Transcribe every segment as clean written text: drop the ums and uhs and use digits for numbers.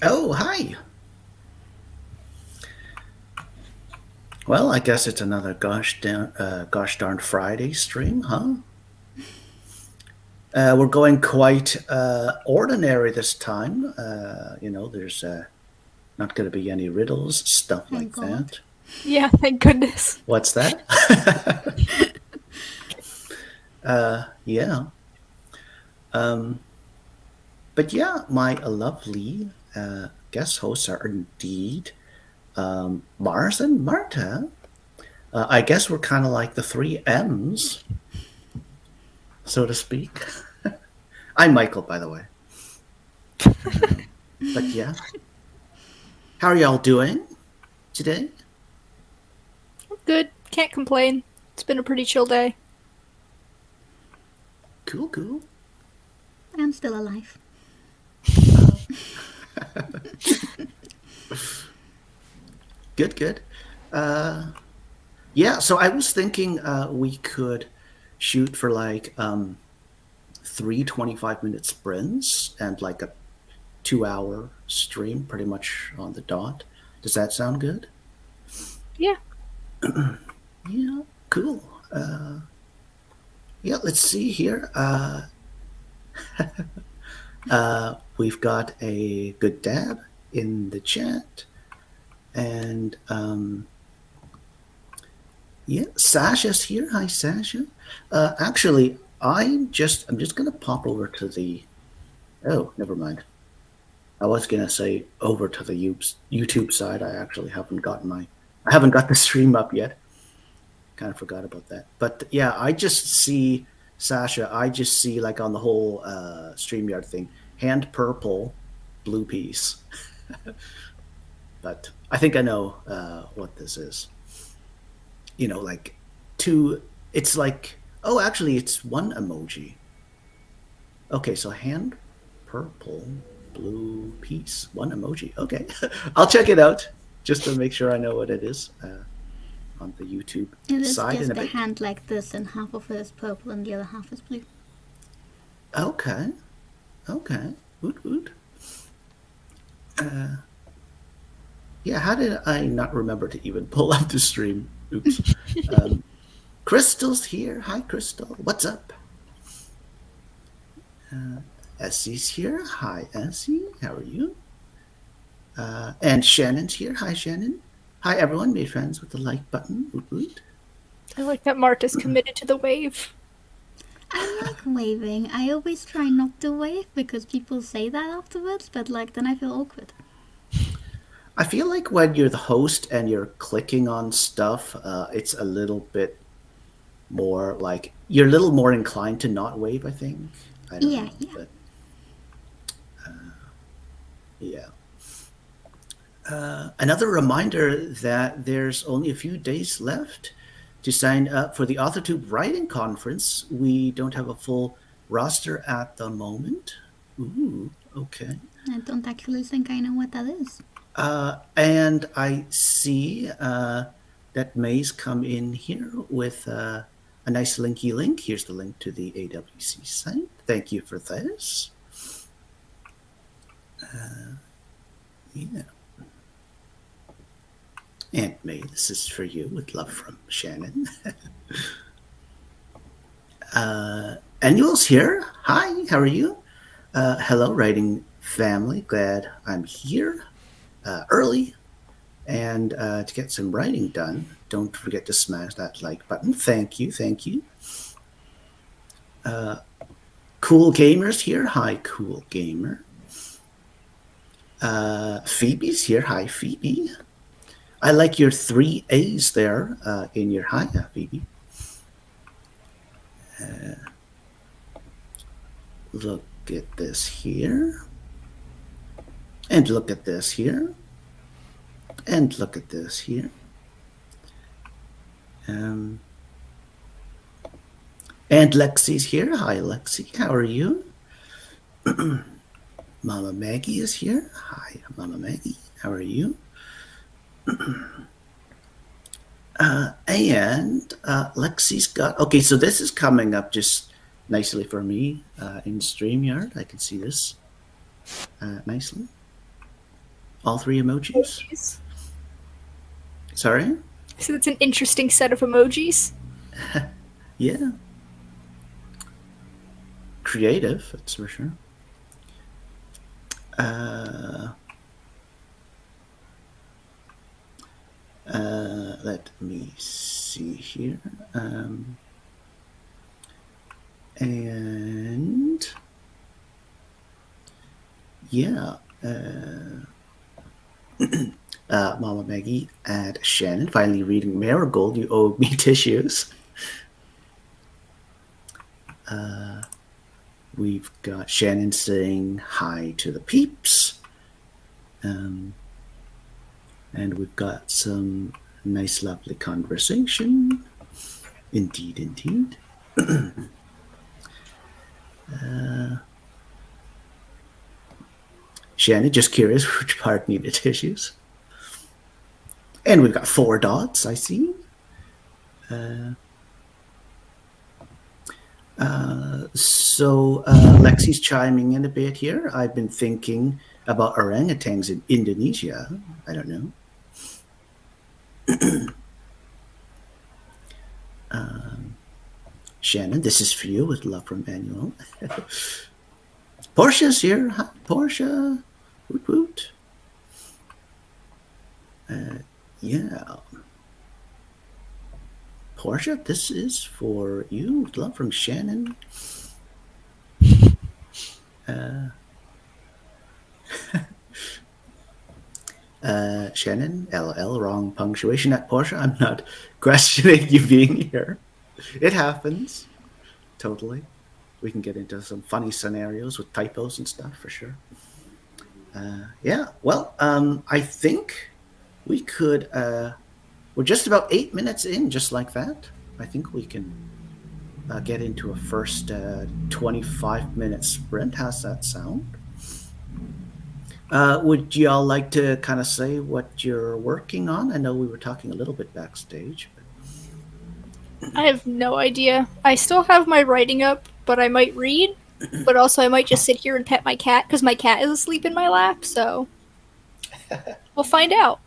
Oh, hi. Well, I guess it's another gosh darn Friday stream, huh? We're going quite ordinary this time. There's not going to be any riddles, stuff Thank like God. that. Yeah, thank goodness. What's that? Yeah. Um, but yeah, my lovely guest hosts are indeed Mars and Marta. I guess we're kind of like the three M's, so to speak. I'm Michael, by the way. But yeah, how are y'all doing today? Good. Can't complain. It's been a pretty chill day. Cool, cool. I'm still alive. Good, good. Uh, yeah, so I was thinking we could shoot for like three 25-minute sprints and like a 2 hour stream pretty much on the dot. Does that sound good? Yeah. Yeah, cool. Yeah, let's see here. We've got a good dab in the chat. And yeah, Sasha's here. Hi, Sasha. Actually, I'm just gonna pop over to the. Oh, never mind. I was gonna say over to the YouTube side. I haven't got the stream up yet. Kind of forgot about that. But yeah, I just see Sasha. I just see like on the whole Streamyard thing, hand purple, blue piece. But I think I know what this is. Like two. It's like, oh, actually, it's one emoji. Okay, so hand, purple, blue piece, one emoji. Okay, I'll check it out just to make sure I know what it is on the YouTube It is side in a just a bit. hand like this, and half of it is purple and the other half is blue. Okay, okay, woot woot. Yeah, how did I not remember to even pull up the stream? Oops. Um, Crystal's here. Hi, Crystal. What's up? Essie's here. Hi, Essie. How are you? And Shannon's here. Hi, Shannon. Hi, everyone. Made friends with the like button. Woot woot. I like that Marta's committed to the wave. I like waving. I always try not to wave because people say that afterwards, but like then I feel awkward. I feel like when you're the host and you're clicking on stuff, it's a little bit more like you're a little more inclined to not wave. I think. I don't Yeah, know, yeah. but yeah. Another reminder that there's only a few days left to sign up for the AuthorTube Writing Conference. We don't have a full roster at the moment. Ooh, okay. I don't actually think I know what that is. And I see that May's come in here with a nice linky link. Here's the link to the AWC site. Thank you for this. Yeah. Aunt May, this is for you with love from Shannon. Annual's here. Hi, how are you? Hello, writing family. Glad I'm here early and to get some writing done. Don't forget to smash that like button. Thank you, thank you. Cool Gamer's here. Hi, Cool Gamer. Phoebe's here. Hi, Phoebe. I like your 3 A's there in your hi, Phoebe. Look at this here. And look at this here. And look at this here. And Lexi's here. Hi, Lexi. How are you? Mama Maggie is here. Hi, Mama Maggie. How are you? And Lexi's got. Okay, so this is coming up just nicely for me in StreamYard. I can see this nicely. All three emojis? Emojis. Sorry? So it's an interesting set of emojis. Yeah. Creative, that's for sure. Uh, Let me see here. And yeah, Mama Maggie and Shannon finally reading Marigold. You owe me tissues. We've got Shannon saying hi to the peeps. Um, and we've got some nice, lovely conversation. Indeed, indeed. Shannon, just curious which part needed tissues. And we've got 4 dots, I see. So Lexi's chiming in a bit here. I've been thinking about orangutans in Indonesia. I don't know. Shannon, this is for you with love from Manuel. Portia's here. Hi, Portia. Woot woot. Yeah. Portia, this is for you with love from Shannon. Shannon, LL, wrong punctuation at Portia. I'm not questioning you being here. It happens. Totally. We can get into some funny scenarios with typos and stuff for sure. Yeah, well, I think we could. We're just about 8 minutes in, just like that. I think we can get into a first 25-minute sprint. How's that sound? Would y'all like to kind of say what you're working on? I know we were talking a little bit backstage. But... I have no idea. I still have my writing up, but I might read. But also, I might just sit here and pet my cat because my cat is asleep in my lap. So we'll find out.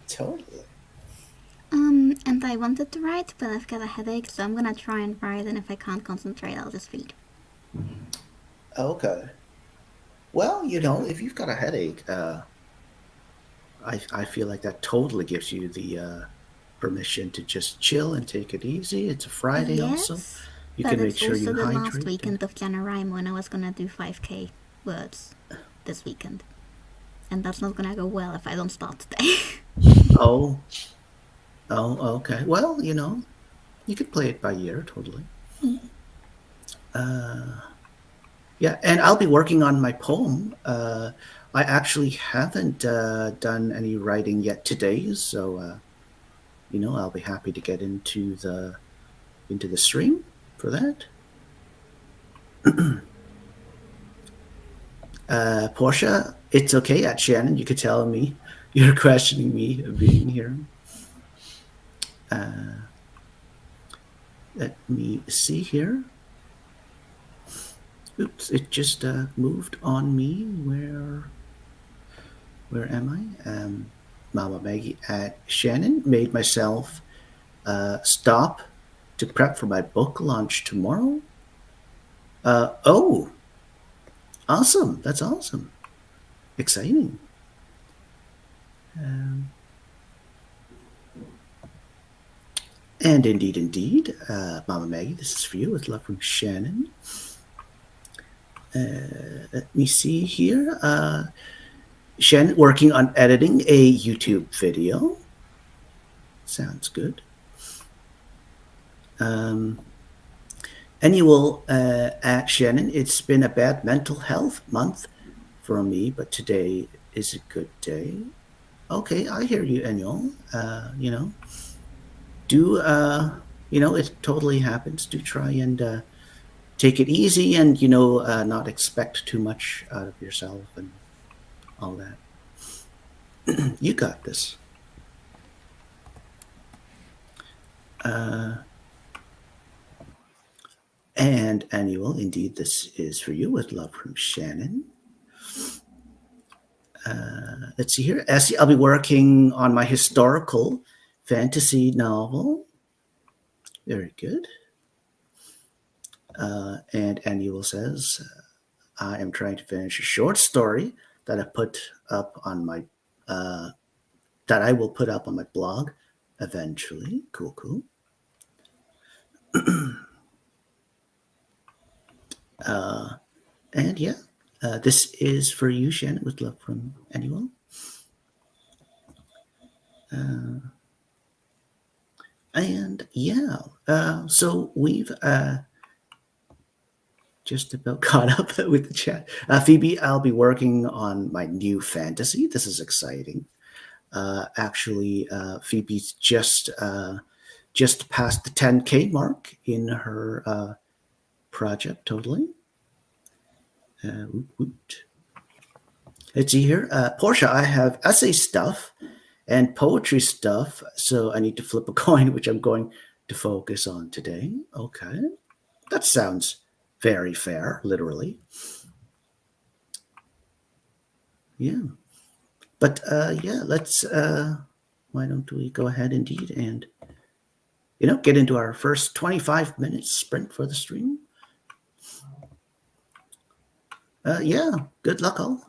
Totally. And I wanted to write, but I've got a headache, so I'm gonna try and write, and if I can't concentrate, I'll just read. Okay. Well, if you've got a headache, I feel like that totally gives you the permission to just chill and take it easy. It's a Friday Yes, also. You but can make it's sure you also the last hydrate. weekend of January when I was gonna do 5k words this weekend. And that's not gonna go well if I don't start today. Oh. Oh, okay. Well, you could play it by ear, totally. Yeah, and I'll be working on my poem. I actually haven't done any writing yet today, so I'll be happy to get into the stream for that. Portia, it's okay at Shannon. You could tell me you're questioning me being here. Let me see here. Oops, it just moved on me. Where am I? Mama Maggie at Shannon made myself stop to prep for my book launch tomorrow. Oh, awesome! That's awesome. Exciting. And indeed, Mama Maggie, this is for you with love from Shannon. Let me see here. Shannon working on editing a YouTube video. Sounds good. Annual at Shannon, it's been a bad mental health month for me, but today is a good day. Okay, I hear you, Annual. It totally happens. Do try and take it easy and, not expect too much out of yourself and all that. You got this. And Annual, indeed, this is for you with love from Shannon. Let's see here. I'll be working on my historical fantasy novel. Very good. And Annual says, I am trying to finish a short story that I put up on my that I will put up on my blog eventually. Cool, cool. And yeah, this is for you, Shannon, with love from Annual. And yeah, so we've just about caught up with the chat. Phoebe, I'll be working on my new fantasy. This is exciting. Actually, Phoebe's just passed the 10K mark in her project. Totally. Woot, woot. Let's see here. Portia, I have essay stuff and poetry stuff, so I need to flip a coin, which I'm going to focus on today. Okay. That sounds very fair, literally. Yeah. But yeah, let's, why don't we go ahead indeed and, get into our first 25-minute sprint for the stream? Yeah, good luck all.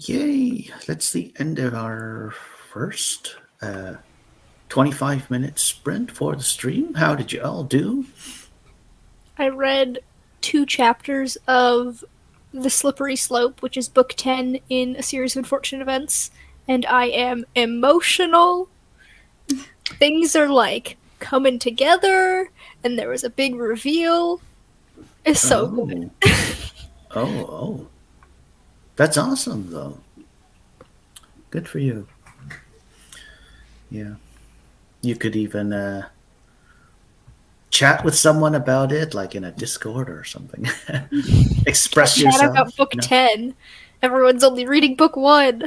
Yay! That's the end of our first 25-minute sprint for the stream. How did you all do? I read 2 chapters of The Slippery Slope, which is book 10 in a series of unfortunate events, and I am emotional. Things are like coming together, and there was a big reveal. It's so good. Oh, oh. That's awesome, though. Good for you. Yeah. You could even chat with someone about it, like in a Discord or something. Express Chat yourself. about book 10. Everyone's only reading book 1.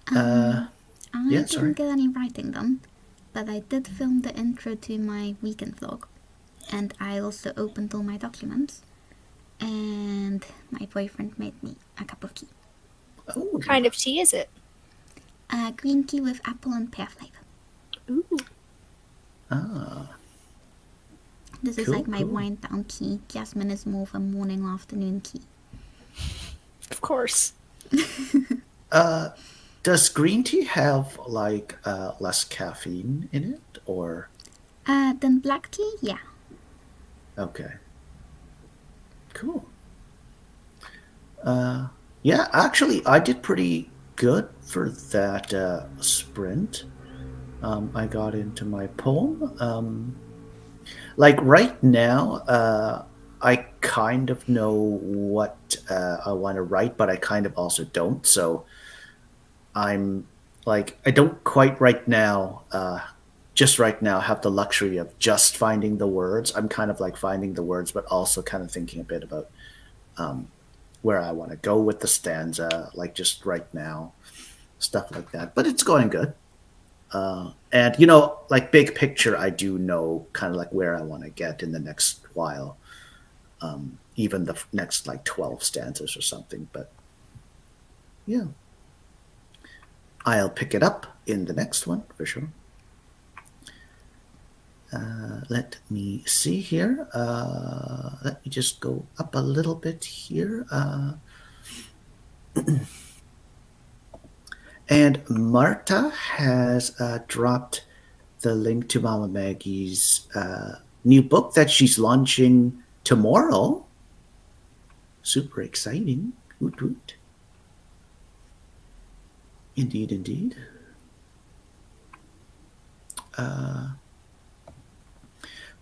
I yeah, didn't sorry. get any writing done, but I did film the intro to my weekend vlog, and I also opened all my documents, and my boyfriend made me a cup of tea. Oh, What kind of tea is it? Green tea with apple and pear flavor. Ooh. ah, This is Cool, like my cool. wind down tea. Jasmine is more of a morning or afternoon tea. Of course. does green tea have like less caffeine in it, or Then black tea, yeah. okay, cool. Yeah, actually, I did pretty good for that sprint. I got into my poem. Like right now, I kind of know what I want to write, but I kind of also don't. So I'm like, I don't quite right now, just right now, have the luxury of just finding the words. I'm kind of like finding the words, but also kind of thinking a bit about where I want to go with the stanza, like just right now, stuff like that. But it's going good. And like big picture, I do know kind of like where I want to get in the next while, even the next like 12 stanzas or something. But yeah, I'll pick it up in the next one for sure. Let me see here. Let me just go up a little bit here. And Marta has dropped the link to Mama Maggie's new book that she's launching tomorrow. Super exciting. Woot woot. Indeed, indeed.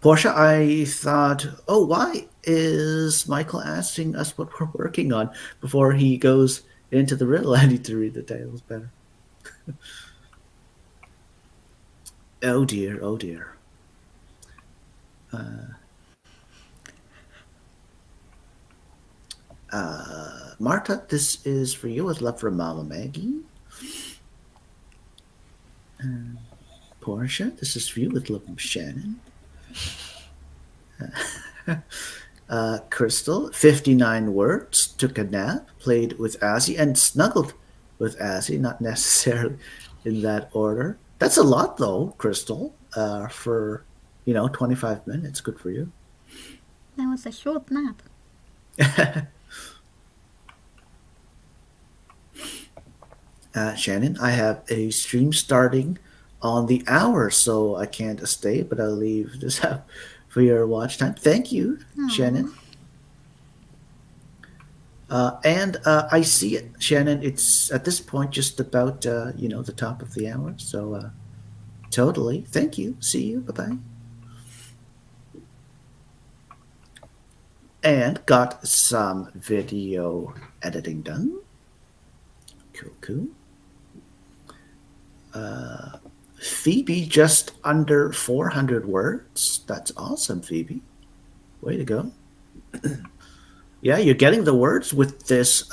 Portia, I thought, oh, why is Michael asking us what we're working on before he goes into the riddle? I need to read the titles better. Oh dear, oh dear. Marta, this is for you with love from Mama Maggie. Portia, this is for you with love from Shannon. Crystal, 59 words, took a nap, played with Azzy, and snuggled with Azzy, not necessarily in that order. That's a lot, though, Crystal, for, 25 minutes. Good for you. That was a short nap. Shannon, I have a stream starting on the hour, so I can't stay, but I'll leave this up for your watch time. Thank you, Aw. Shannon. And I see it, Shannon. It's at this point just about the top of the hour. So totally. Thank you. See you. Bye bye. And got some video editing done. Cool, cool. Phoebe just under 400 words. That's awesome, Phoebe. Way to go. Yeah, you're getting the words with this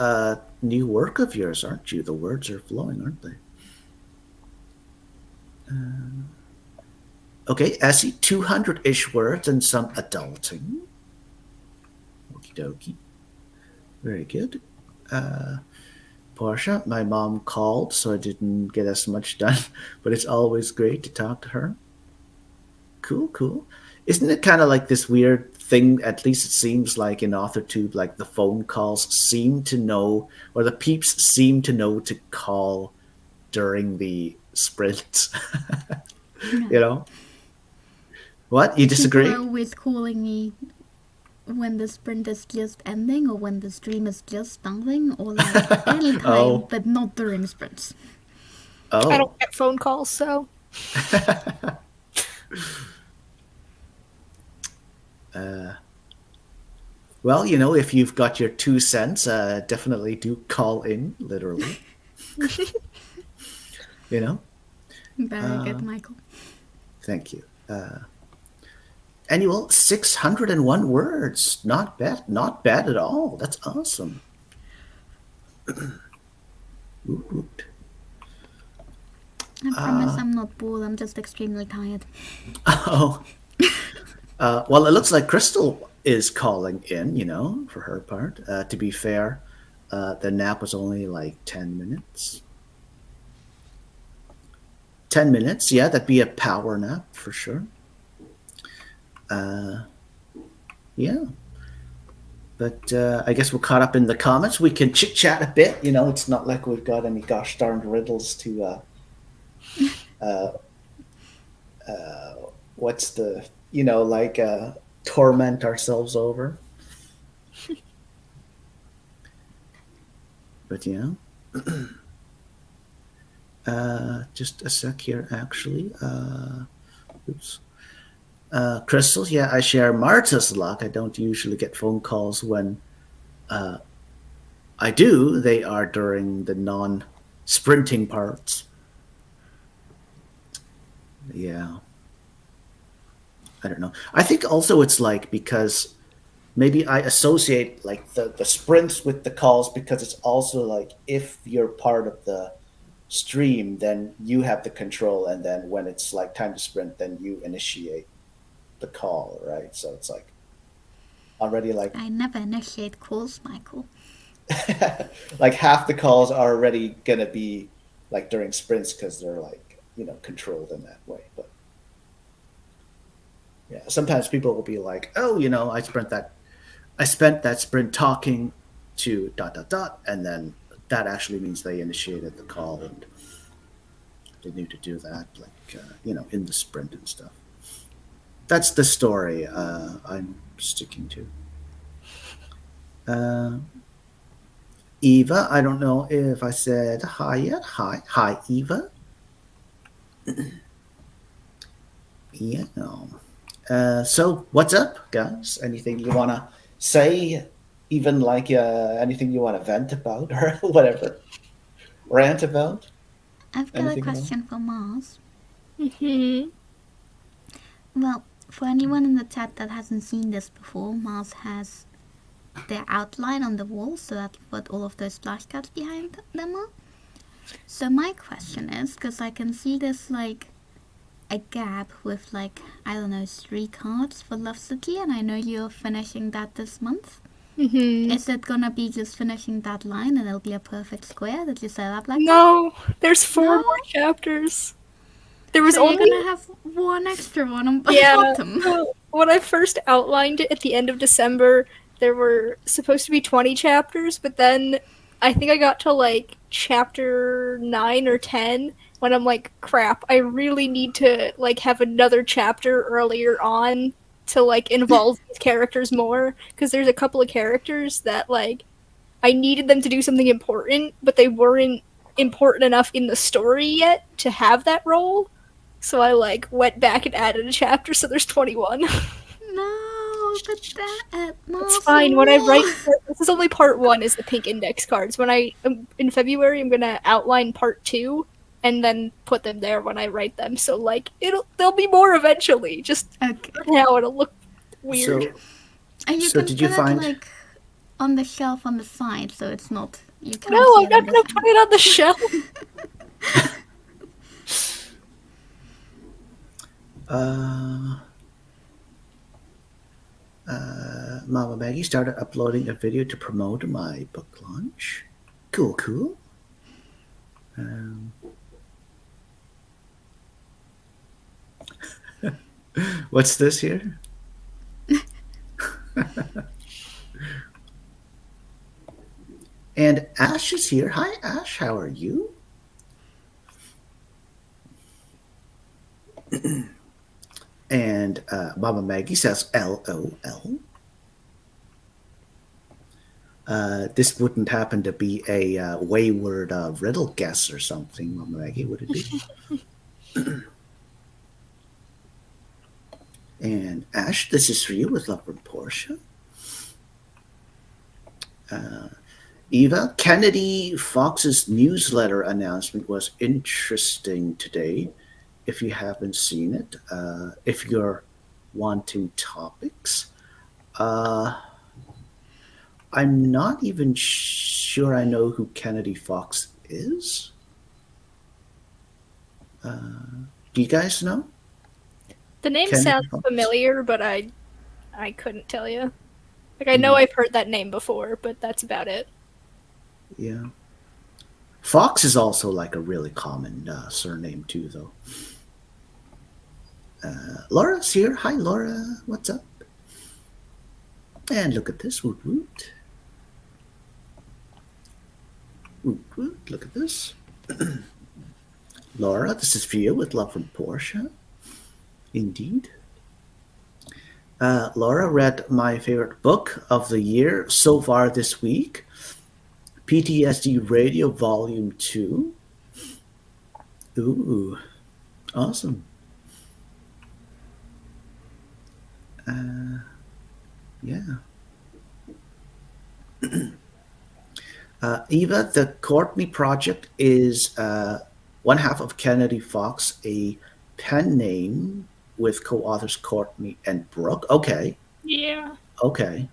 new work of yours, aren't you? The words are flowing, aren't they? Okay, Essie, 200-ish words and some adulting. Okie dokie. Very good. Portia, my mom called, so I didn't get as much done, but it's always great to talk to her. Cool, cool. Isn't it kind of like this weird thing? At least it seems like in AuthorTube, like the phone calls seem to know, or the peeps seem to know to call during the sprints. No. You know what? You People are disagree? always calling me when the sprint is just ending or when the stream is just starting or like anytime, Oh, but not during sprints. I don't oh. get phone calls, so Well, if you've got your 2 cents, definitely do call in, literally. You know. Very good, Michael. Thank you. Annual 601 words. Not bad. Not bad at all. That's awesome. Woot woot. I promise I'm not bored, I'm just extremely tired. Oh. Well, it looks like Crystal is calling in, for her part. To be fair, the nap was only like 10 minutes. 10 minutes, yeah, that'd be a power nap for sure. Yeah. But I guess we're caught up in the comments. We can chit chat a bit. It's not like we've got any gosh darned riddles to. What's the like torment ourselves over. But yeah. Just a sec here, actually. Oops. Crystal, yeah, I share Marta's luck. I don't usually get phone calls when I do. They are during the non-sprinting parts. Yeah. I don't know. I think also it's like because maybe I associate like the sprints with the calls because it's also like if you're part of the stream, then you have the control, and then when it's like time to sprint, then you initiate the call, right? So it's like already like I never initiate calls, Michael. like half the calls are already gonna be like during sprints because they're like controlled in that way. But yeah, sometimes people will be like, oh, I spent that sprint talking to dot dot dot, and then that actually means they initiated the call and they need to do that, like in the sprint and stuff. That's the story I'm sticking to. Eva, I don't know if I said hi yet. Hi, Eva. Yeah. So, what's up, guys? Anything you want to say? Even like anything you want to vent about or whatever, rant about? I've got a Anything at all? question for Mars. hmm Well, for anyone in the chat that hasn't seen this before, Mars has their outline on the wall, so that's what all of those flashcards behind them are. So my question is, because I can see this like a gap with like, I don't know, 3 cards for Love City, and I know you're finishing that this month. Is it gonna be just finishing that line and it'll be a perfect square that you set up like that? No, there's 4 No? more chapters. There was So you're only gonna have one extra one on yeah. bottom. So when I first outlined it at the end of December, there were supposed to be 20 chapters, but then I think I got to like chapter 9 or 10 when I'm like, crap, I really need to like have another chapter earlier on to like involve these characters more because there's a couple of characters that like I needed them to do something important, but they weren't important enough in the story yet to have that role. So I like went back and added a chapter, so there's 21. No, but that It's fine. When I write, this is only part 1. Is the pink index cards. When I in February, I'm gonna outline part 2, and then put them there when I write them. So like there'll be more eventually. Just Okay. now it'll look weird. So, And you so can did put you it find? like on the shelf on the side, so it's not you can't No, see I'm it on not the gonna side. put it on the shelf. Mama Maggie started uploading a video to promote my book launch. Cool, cool. What's this here? And Ash is here. Hi, Ash. How are you? And Mama Maggie says LOL. This wouldn't happen to be a wayward riddle guess or something, Mama Maggie, would it be? And Ash, this is for you with love from Portia. Eva, Kennedy Fox's newsletter announcement was interesting today. If you haven't seen it, if you're wanting topics, uh, I'm not even sure I know who Kennedy Fox is. Do you guys know The name Kennedy sounds Fox? familiar, but I couldn't tell you. Like I know Mm, I've heard that name before, but that's about it. yeah. Fox is also like a really common surname too, though. Laura's here. Hi, Laura. What's up? And look at this. Woot woot. Woot woot. Look at this. Laura, this is for you with love from Portia. Indeed. Laura read my favorite book of the year so far this week, PTSD Radio Volume 2. Ooh, awesome. Yeah. Eva, the Courtney Project is one half of Kennedy Fox, a pen name with co authors Courtney and Brooke. Okay, Yeah. okay.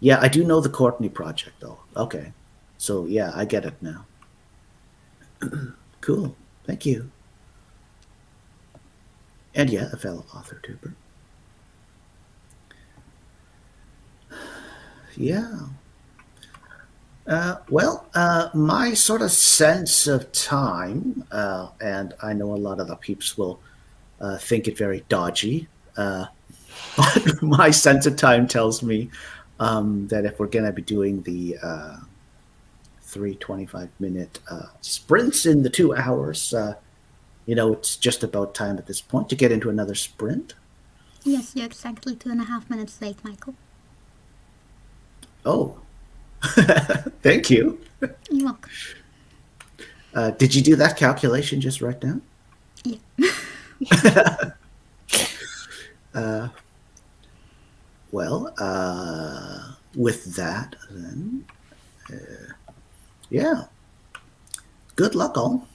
Yeah, I do know the Courtney Project, though. Okay. So, yeah, I get it now. Cool. Thank you. And yeah, a fellow author, Tuber. Yeah. My sort of sense of time, and I know a lot of the peeps will think it very dodgy, but my sense of time tells me that if we're going to be doing the 3 25-minute sprints in the 2 hours, it's just about time at this point to get into another sprint. Yes, you're exactly 2.5 minutes late, Michael. Oh, thank you. You're welcome. Did you do that calculation just right now? Yeah. Well, with that, then, yeah, good luck, all.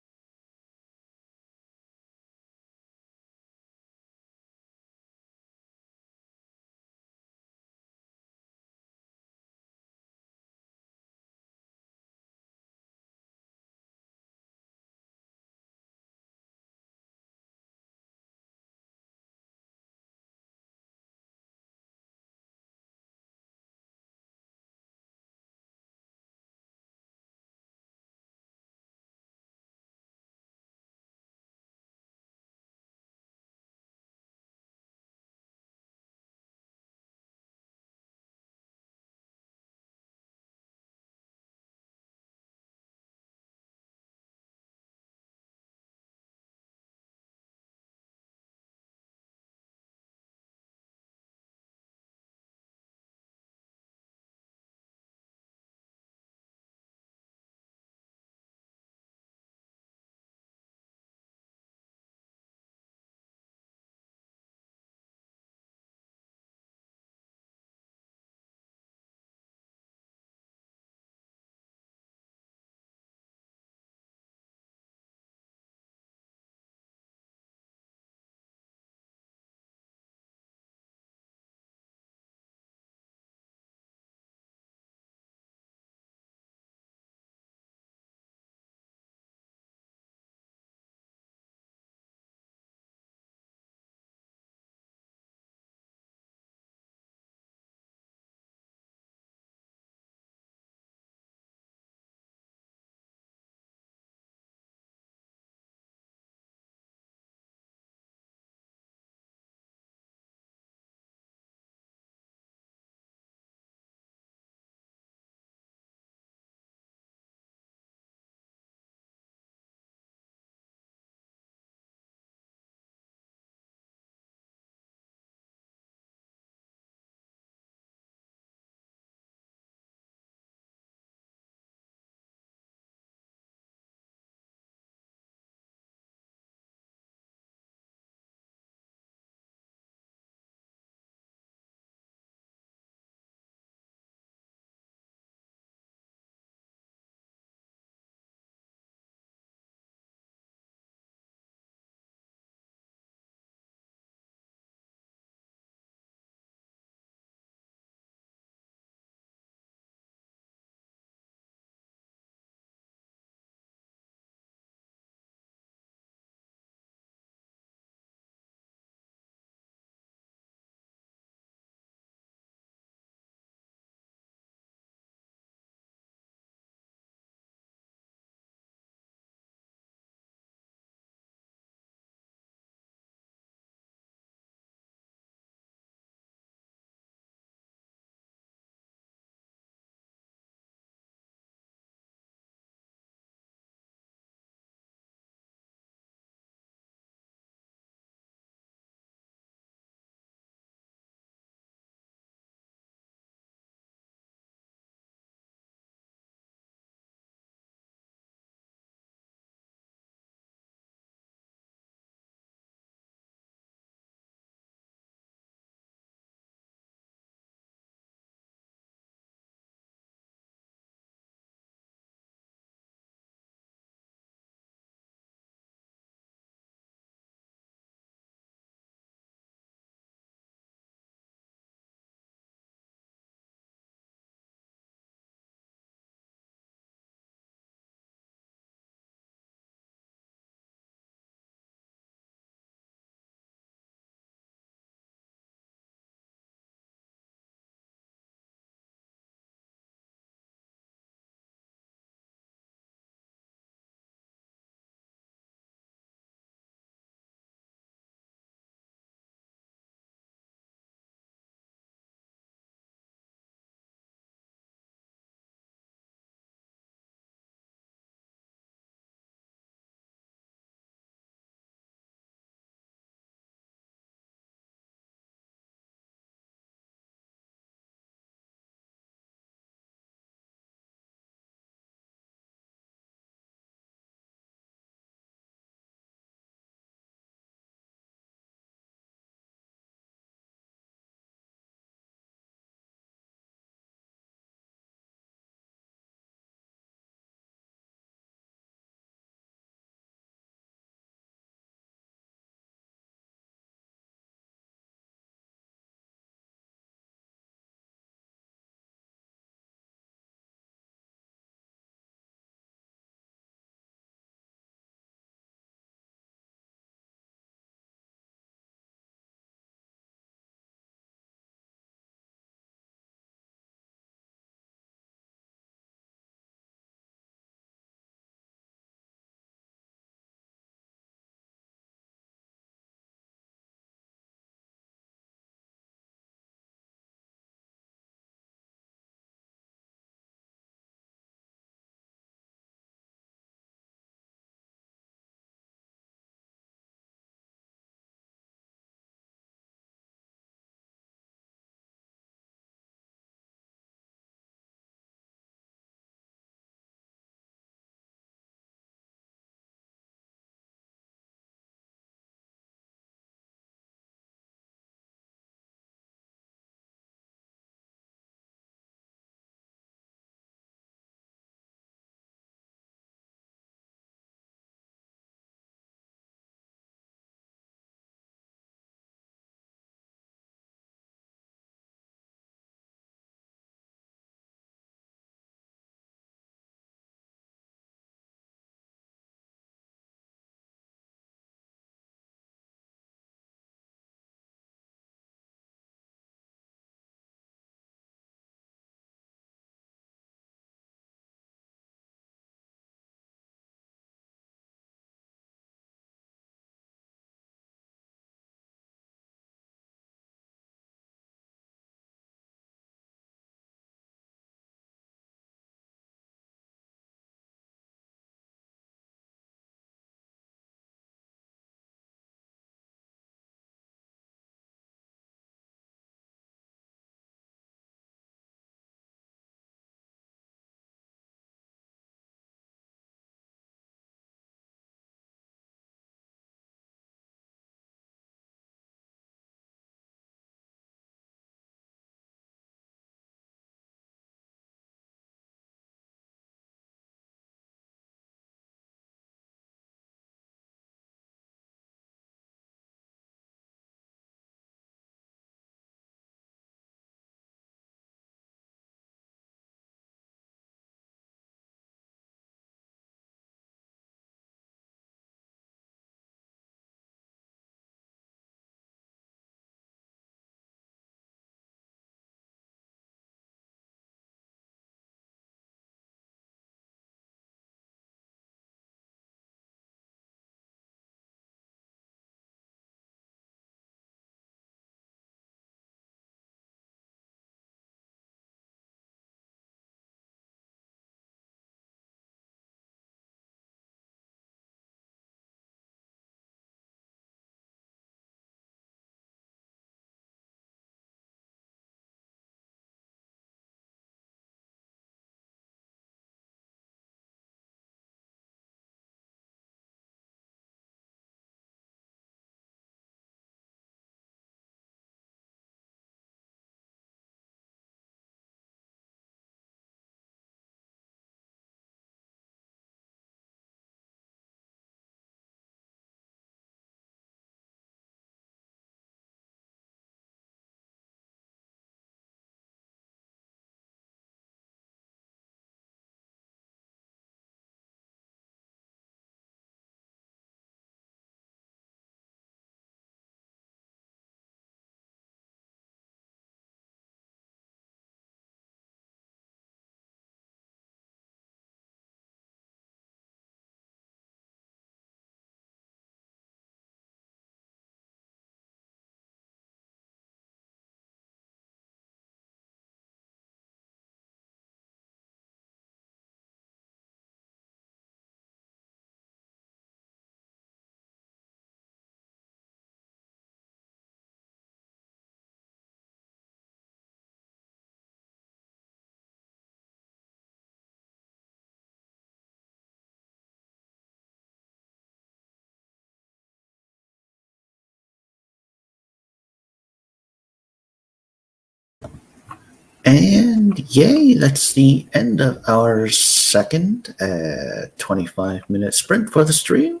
And yay, that's the end of our second 25-minute sprint for the stream.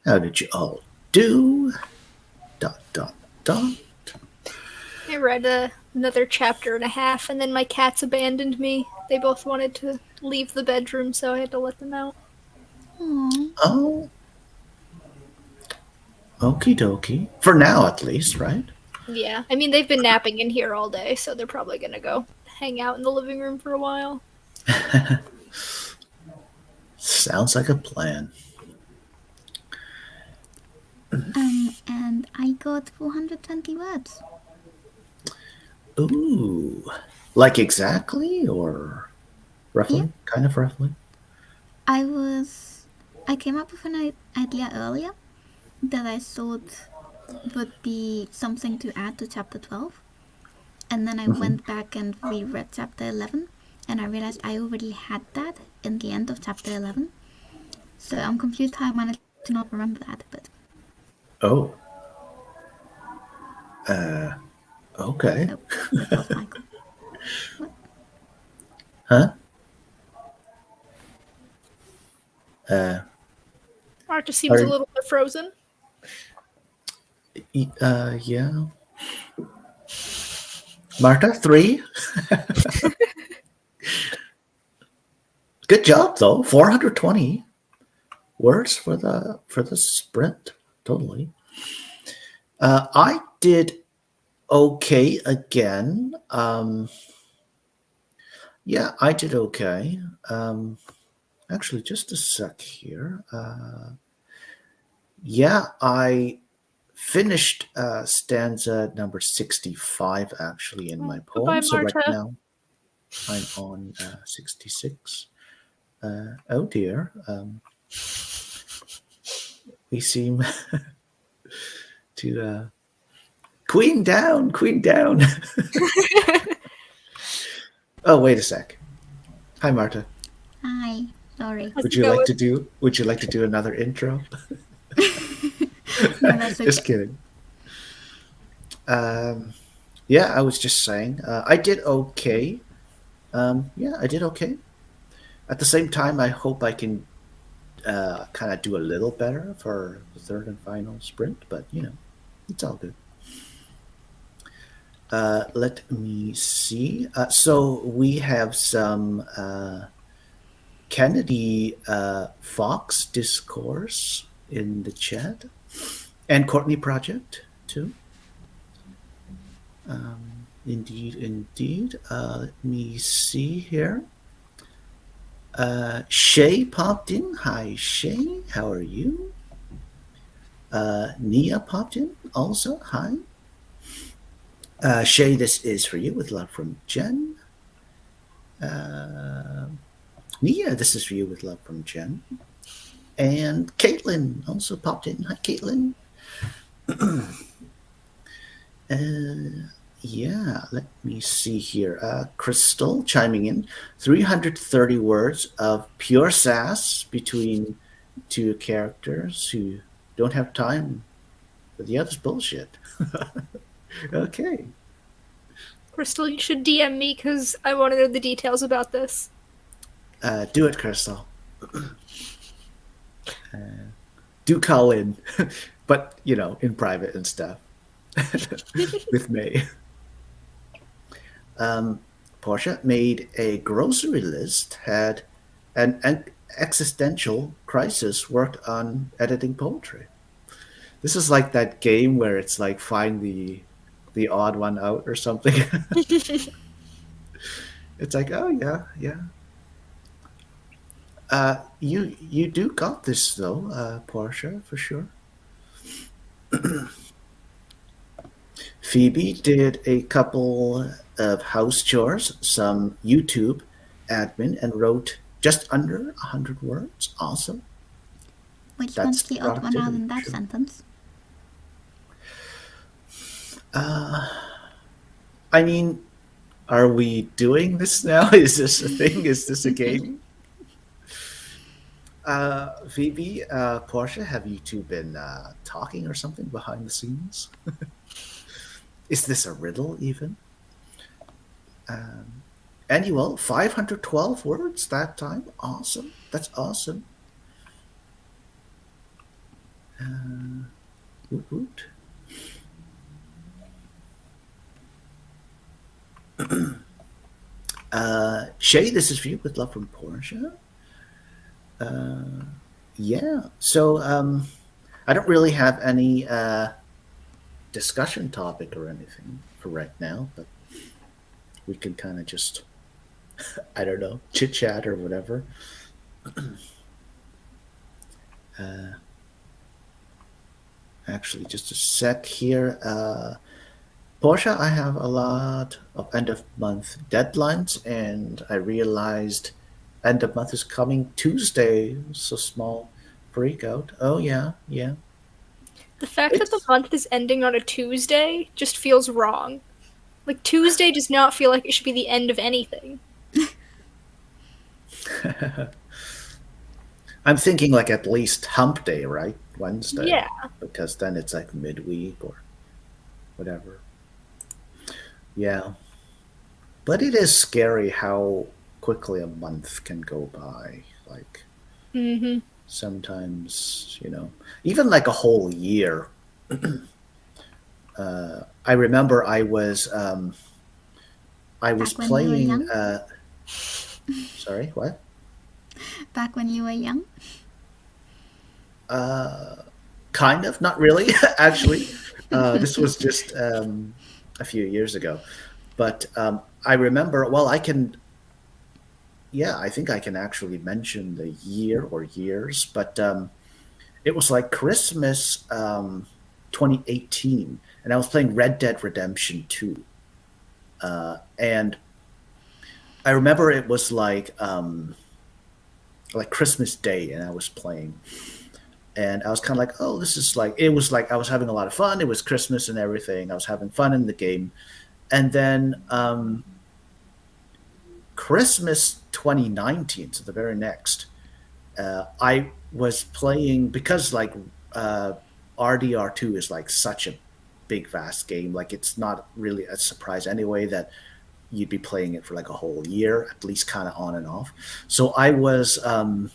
How did you all do? Dot, dot, dot. I read another chapter and a half, and then my cats abandoned me. They both wanted to leave the bedroom, so I had to let them out. Aww. Oh, okie dokie. For now, at least, right? Yeah, I mean, they've been napping in here all day, so they're probably gonna go hang out in the living room for a while. Sounds like a plan. And I got 420 words. Ooh. Like exactly or roughly? Yeah. Kind of roughly? I came up with an idea earlier that I thought would be something to add to chapter 12. And then I went back and reread chapter 11, and I realized I already had that in the end of chapter 11. So I'm confused how I managed to not remember that, but Oh. Okay. oh, that was Michael. What? Huh? Marta seems Are- a little bit frozen. Yeah. Marta, 3. Good job though. 420 words for the sprint. Totally. I did okay again. Yeah, I did okay. Actually, just a sec here. Yeah, I finished stanza number 65 actually in my Goodbye, poem. So right Marta. now I'm on 66. Oh dear. We seem to queen down, queen down. Oh, wait a sec. Hi, Marta. Hi, sorry. How's Would it you like going? to do? Would you like to do another intro? No, that's okay. Just kidding. Yeah, I was just saying. I did okay. Yeah, I did okay. At the same time, I hope I can kind of do a little better for the third and final sprint, but it's all good. Let me see. So we have some Kennedy Fox discourse in the chat, and Courtney Project too. Indeed, indeed. Let me see here. Shay popped in. Hi, Shay. How are you? Nia popped in also. Hi. Shay, this is for you with love from Jen. Nia, this is for you with love from Jen. And Caitlin also popped in. Hi, Caitlin. Yeah, let me see here. Crystal chiming in. 330 words of pure sass between two characters who don't have time for the other's bullshit. Okay. Crystal, you should DM me because I want to know the details about this. Do it, Crystal. Do call in, but in private and stuff with me. Portia made a grocery list, had an existential crisis, worked on editing poetry. This is like that game where it's like find the odd one out or something. It's like, oh yeah. You do got this though, Portia, for sure. Phoebe did a couple of house chores, some YouTube admin, and wrote just under 100 words. Awesome. Which That's one's the odd one out in that sure. sentence? I mean, are we doing this now? Is this a thing? Is this a game? Phoebe, Portia, have you two been talking or something behind the scenes? Is this a riddle even? Annual 512 words that time. Awesome. That's awesome. Woot woot. Shay, this is for you with love from Portia. Yeah. So I don't really have any discussion topic or anything for right now, but we can kind of just, I don't know, chit chat or whatever. Actually, just a sec here. Portia, I have a lot of end of month deadlines, and I realized end of month is coming Tuesday. So small freak out. Oh, yeah, yeah. The fact that the It's. month is ending on a Tuesday just feels wrong. Like, Tuesday does not feel like it should be the end of anything. I'm thinking like at least hump day, right? Wednesday. Yeah. Because then it's like midweek or whatever. Yeah. But it is scary how quickly a month can go by. Like Mm-hmm. sometimes, even like a whole year. I remember I was Back when you were playing. young? Sorry, what? Back when you were young? Uh, kind of, not really, actually. This was just a few years ago, but I remember. Well, I can. Yeah, I think I can actually mention the year or years, but it was like Christmas 2018, and I was playing Red Dead Redemption 2. And I remember it was like Christmas Day, and I was playing, and I was kind of like, oh, this is like it was like I was having a lot of fun. It was Christmas and everything. I was having fun in the game, and then Christmas 2019, so the very next, I was playing because like uh, RDR2 is like such a big vast game. Like it's not really a surprise anyway that you'd be playing it for like a whole year, at least kind of on and off. So I was, and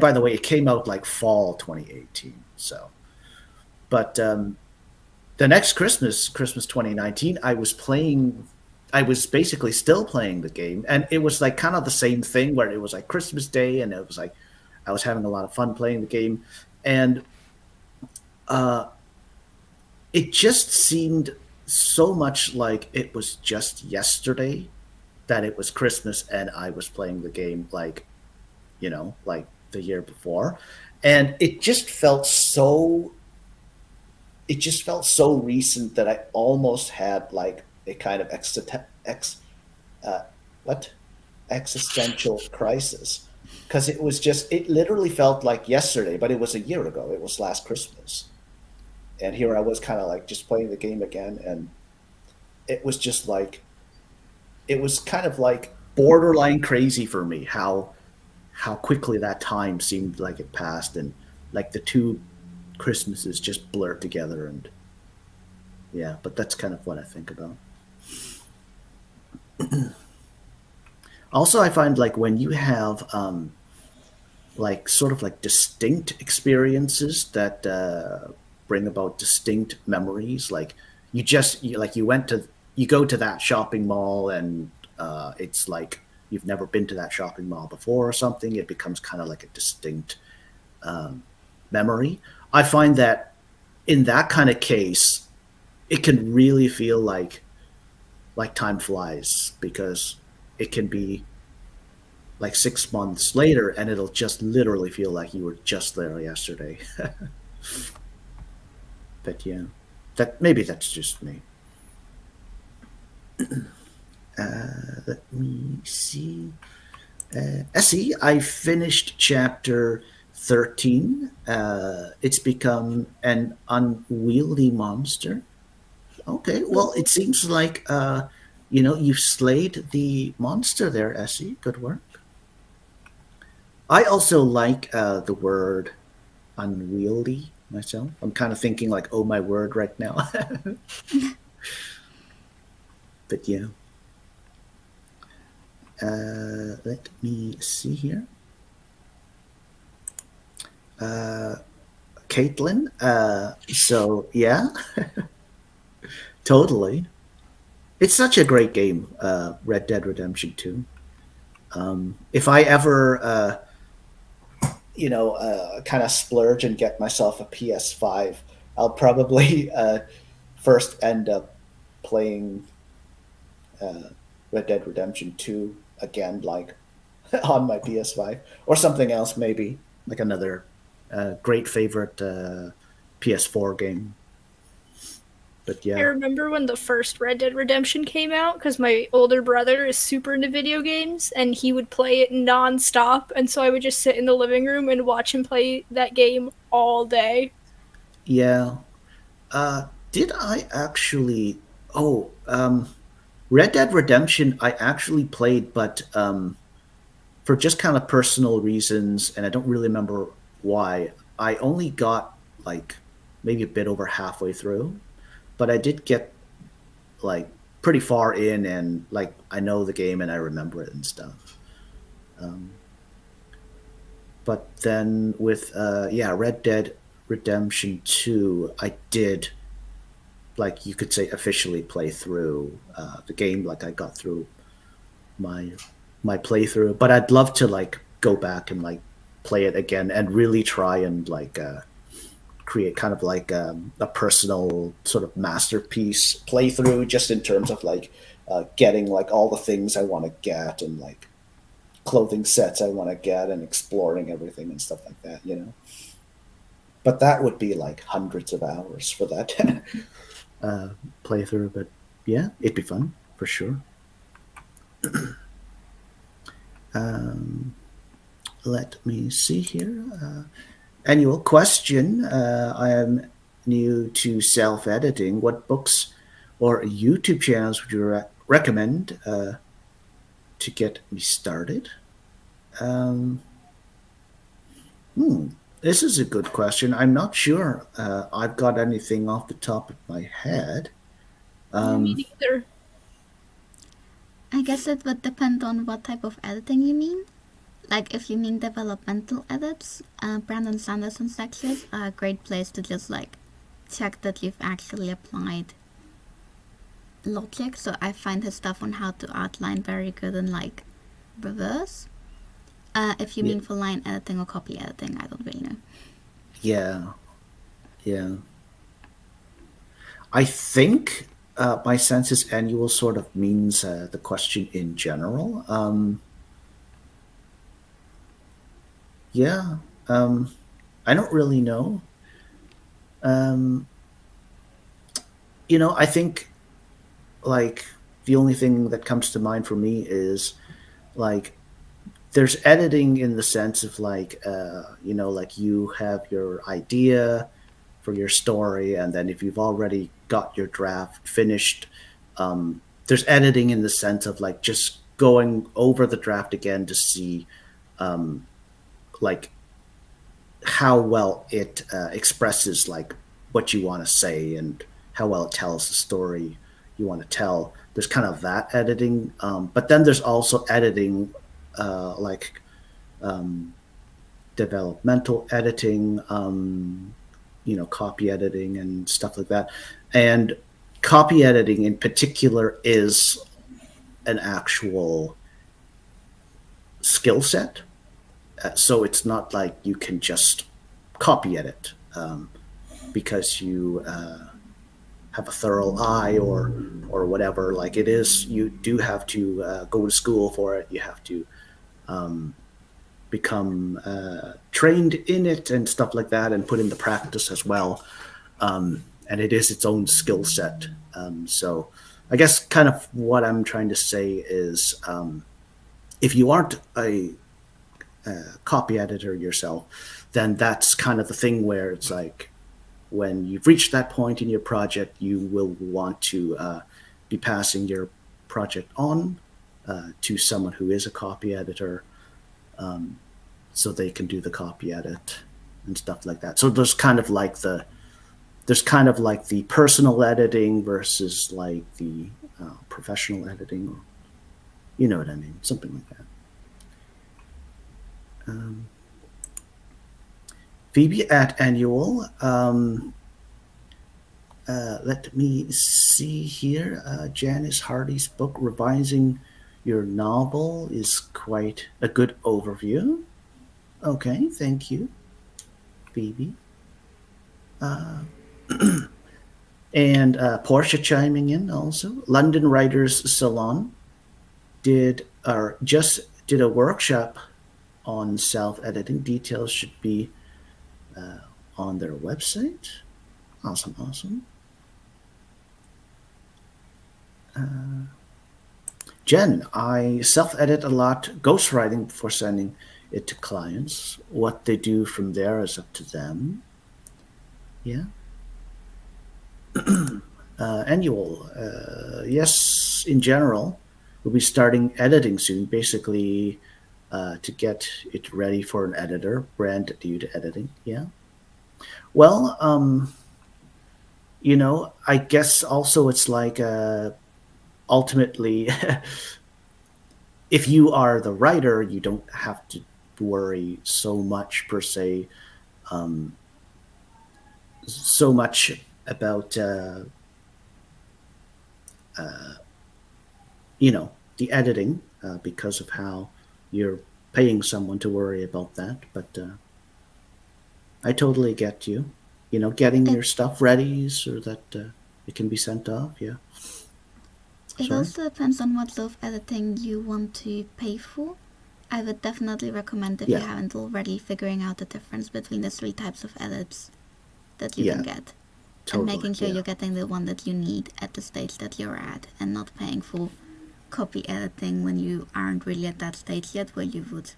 by the way, it came out like fall 2018. So, but the next Christmas, Christmas 2019, I was basically still playing the game. And it was like kind of the same thing where it was like Christmas Day and it was like I was having a lot of fun playing the game. And uh, it just seemed so much like it was just yesterday that it was Christmas and I was playing the game like the year before. And it just felt so recent that I almost had like a kind of uh, what existential crisis because it literally felt like yesterday, but it was a year ago. It was last Christmas, and here I was kind of like just playing the game again, and it was just like it was kind of like borderline crazy for me how quickly that time seemed like it passed, and like the two Christmases just blurred together, and yeah, but that's kind of what I think about. Also, I find like when you have like sort of like distinct experiences that bring about distinct memories, like you go to that shopping mall and it's like you've never been to that shopping mall before or something. It becomes kind of like a distinct um, memory. I find that in that kind of case, it can really feel like time flies because it can be like 6 months later and it'll just literally feel like you were just there yesterday. But yeah, that maybe that's just me. Let me see. Essie, I finished chapter 13. It's become an unwieldy monster. Okay, well, it seems like you've slayed the monster there, Essie. Good work. I also like the word unwieldy myself. I'm kind of thinking like, oh my word, right now. But yeah. Let me see here. Uh, Caitlin. So yeah, totally. It's such a great game, Red Dead Redemption 2. If I ever, kind of splurge and get myself a PS5, I'll probably first end up playing uh, Red Dead Redemption 2 again, like on my PS5, or something else, maybe like another great favorite PS4 game. But I yeah, remember when the first Red Dead Redemption came out because my older brother is super into video games and he would play it nonstop. And so I would just sit in the living room and watch him play that game all day. yeah. Did I actually? Oh, Red Dead Redemption. I actually played, but for just kind of personal reasons, and I don't really remember why. I only got like maybe a bit over halfway through, but I did get like pretty far in, and like I know the game and I remember it and stuff. Um, but then with Red Dead Redemption 2, I did, like, you could say, officially play through the game. Like I got through my my playthrough, but I'd love to like go back and like play it again and really try and like create kind of like a personal sort of masterpiece playthrough, just in terms of like getting like all the things I want to get, and like clothing sets I want to get, and exploring everything and stuff like that, you know. But that would be like hundreds of hours for that uh, playthrough. But yeah, it'd be fun for sure. Um, Let me see here. Annual question. I am new to self editing. What books or YouTube channels would you recommend to get me started? Um, hmm, this is a good question. I'm not sure I've got anything off the top of my head. Yeah, me Um, neither. I guess it would depend on what type of editing you mean. Like if you mean developmental edits, Brandon Sanderson's lectures are a great place to just like check that you've actually applied logic. So I find his stuff on how to outline very good in like reverse. If you yeah, mean for line editing or copy editing, I don't really know. yeah, yeah. I think my census annual sort of means the question in general. Yeah, I don't really know. Um, I think like the only thing that comes to mind for me is like there's editing in the sense of like like you have your idea for your story, and then if you've already got your draft finished, there's editing in the sense of like just going over the draft again to see um, like how well it expresses like what you want to say, and how well it tells the story you want to tell. There's kind of that editing, but then there's also editing like um, developmental editing, copy editing and stuff like that. And copy editing in particular is an actual skill set. So it's not like you can just copy edit because you have a thorough eye or whatever. Like it is, you do have to go to school for it. You have to um, become trained in it and stuff like that, and put into practice as well. And it is its own skill set. So I guess kind of what I'm trying to say is if you aren't a copy editor yourself, then that's kind of the thing where it's like when you've reached that point in your project, you will want to be passing your project on to someone who is a copy editor, um, so they can do the copy edit and stuff like that. So there's kind of like the personal editing versus like the professional editing. You know what I mean? Something like that. Um, Phoebe at Annual. Let me see here. Janice Hardy's book, Revising Your Novel, is quite a good overview. Okay, thank you, Phoebe. Uh, and Portia chiming in also. London Writers Salon did or just did a workshop on self editing. Details should be uh, on their website. Awesome, awesome. Uh, Jen, I self edit a lot, ghostwriting before sending it to clients. What they do from there is up to them. Yeah. Annual. Yes, in general, we'll be starting editing soon, basically to get it ready for an editor, brand new to editing. Yeah. Well, I guess also it's like ultimately, if you are the writer, you don't have to worry so much per se, um, so much about uh, the editing because of how you're paying someone to worry about that. But I totally get you. Getting It your stuff ready so that it can be sent off. Yeah. it Sorry. also depends on what sort of editing you want to pay for. I would definitely recommend, if you Yeah. haven't already, figuring out the difference between the three types of edits that you can Yeah. get, and Totally. making sure Yeah. you're getting the one that you need at the stage that you're at, and not paying for copy editing when you aren't really at that stage yet where you would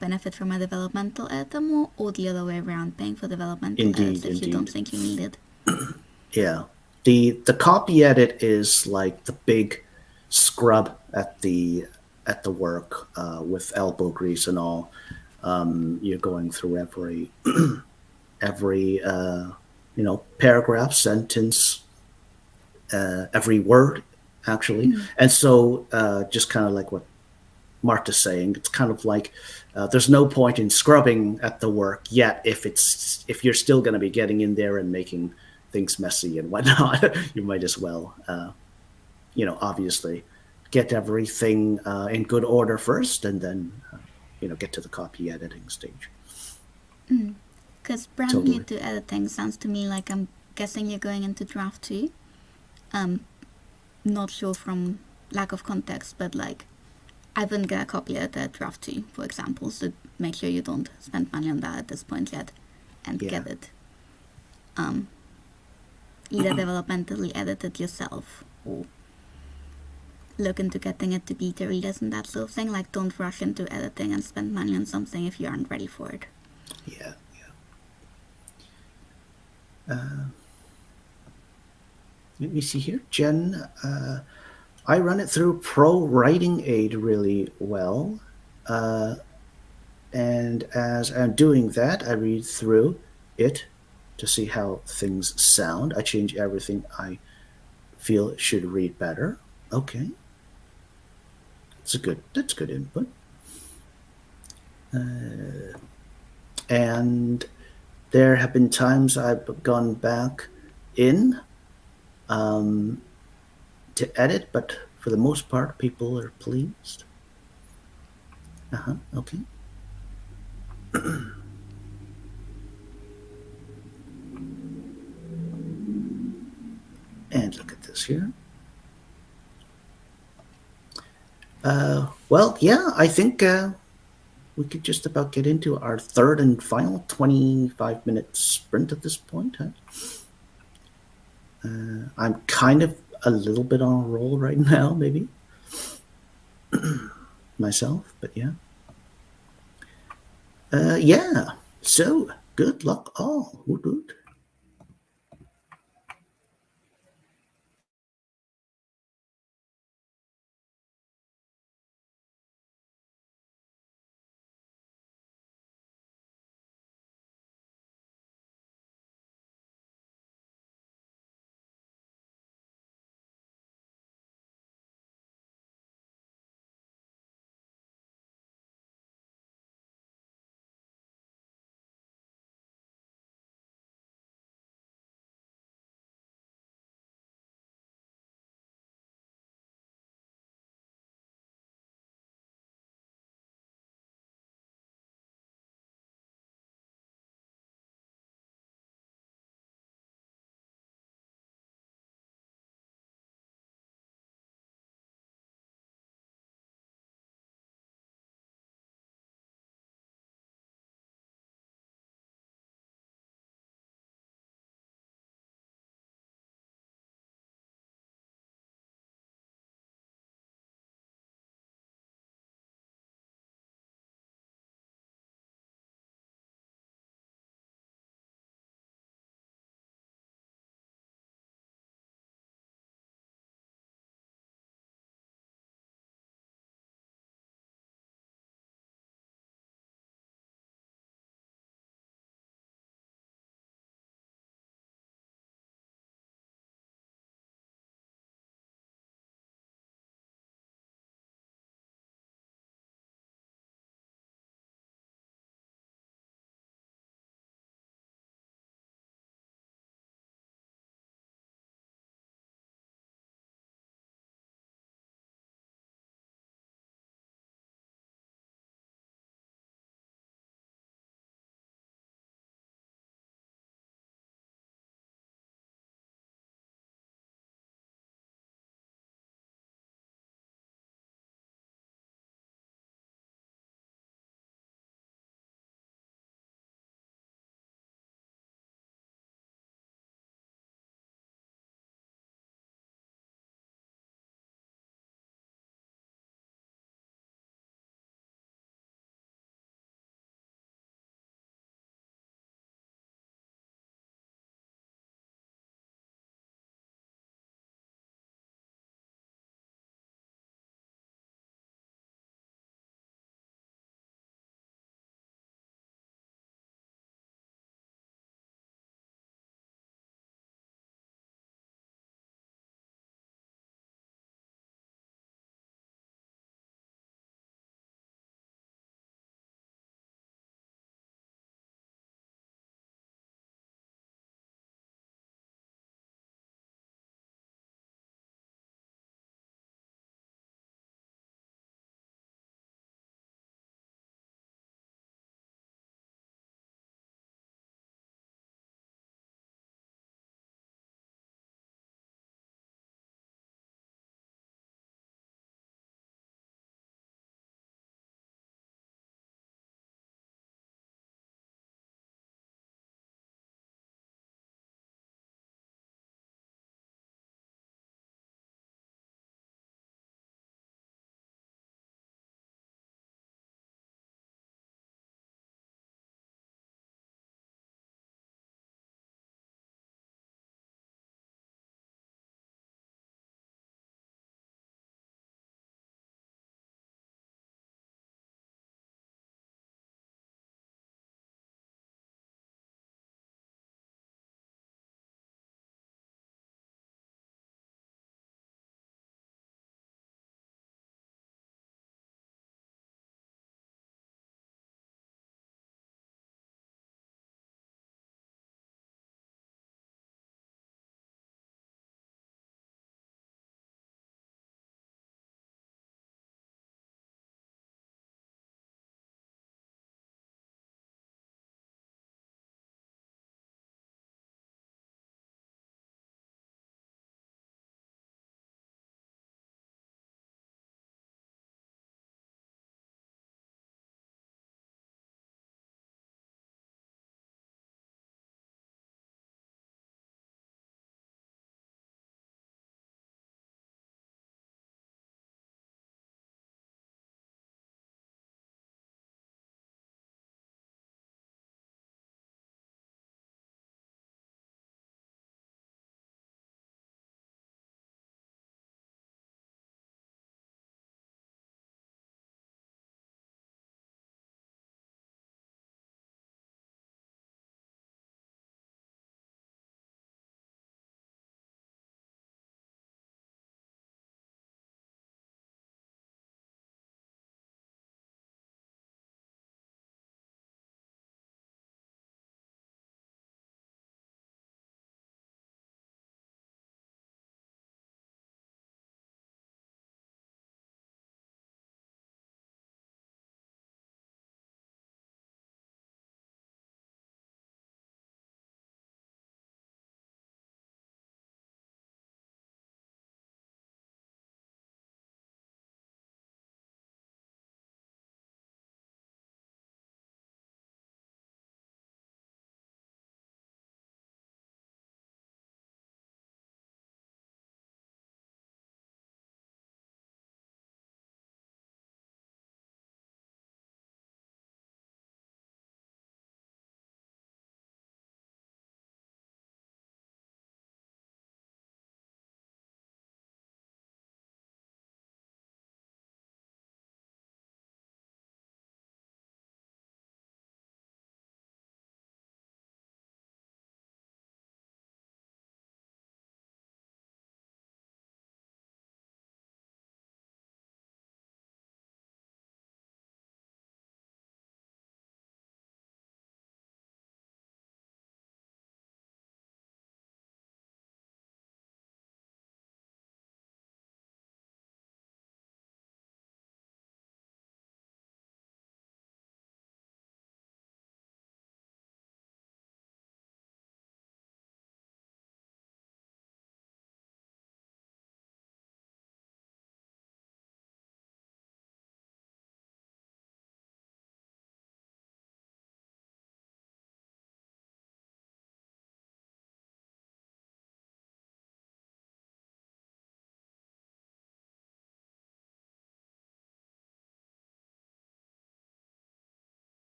benefit from a developmental editor more, or the other way around, paying for developmental edits Indeed. if you don't Indeed. think you need it. Yeah. The copy edit is like the big scrub at the work with elbow grease and all. You're going through every paragraph, sentence, every word actually, Mm. and so just kind of like what Marta's saying, it's kind of like there's no point in scrubbing at the work yet if you're still going to be getting in there and making things messy and whatnot. You might as well, obviously, get everything in good order first, and then get to the copy editing stage. Because brand new Totally. to editing sounds to me like, I'm guessing you're going into draft 2. Not sure from lack of context, but like, I wouldn't get a copy editor at draft 2, for example, so make sure you don't spend money on that at this point yet, and Yeah. get it either developmentally edited yourself, or look into getting it to beta readers and that sort of thing. Like, don't rush into editing and spend money on something if you aren't ready for it. Yeah. Uh, Let me see here. Jen, I run it through Pro Writing Aid really well. Uh, and as I'm doing that, I read through it to see how things sound. I change everything I feel should read better. Okay, that's good input. And there have been times I've gone back in um, to edit, but for the most part, people are pleased. Okay. And look at this here. Well, yeah, I think we could just about get into our third and final 25-minute sprint at this point. Huh? I'm kind of a little bit on a roll right now, maybe myself, but yeah. Yeah, so good luck all. Woot woot.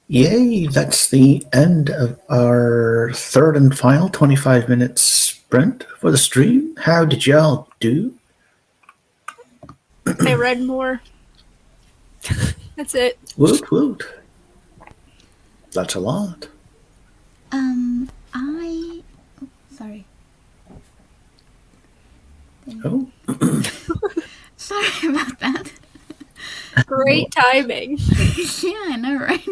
Yay, that's the end of our third and final 25-minute sprint for the stream. How did y'all do? I read more. That's it. Woot woot. That's a lot. I. Oh, sorry. Oh, Sorry about that. Great timing. Yeah, I know, right?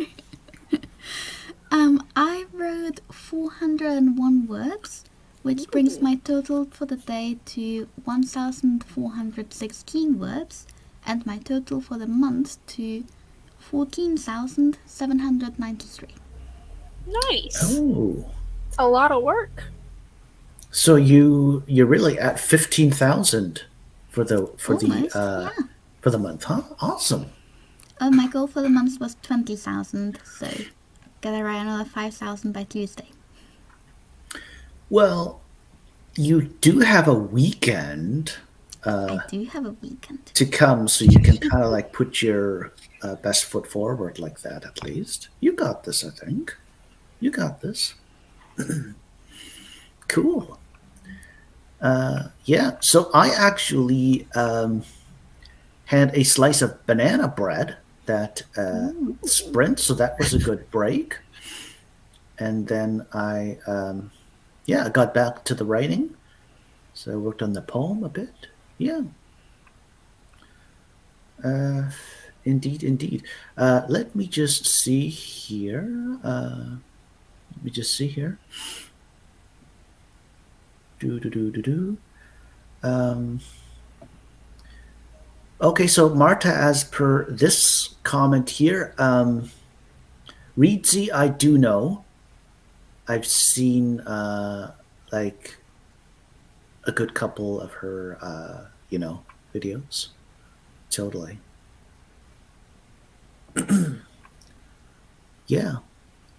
I wrote 401 words, which brings my total for the day to 1,416 words, and my total for the month to 14,793. Nice. oh. It's a lot of work. So you're really at 15,000 for the Almost, yeah. for the month, huh? Awesome. My goal for the month was 20,000, so gotta write another 5,000 by Tuesday. Well, you do have a weekend I do have a weekend. to come, so you can kind of like put your best foot forward like that. At least you got this. I think you got this. Cool. Yeah. So I actually had a slice of banana bread that sprint, so that was a good break. And then I got back to the writing. So I worked on the poem a bit. Yeah. Indeed, indeed. Let me just see here. Let me just see here. Do do do do do. Okay, so Marta, as per this comment here, Reedsy, I do know. I've seen like a good couple of her, videos. Totally. Yeah.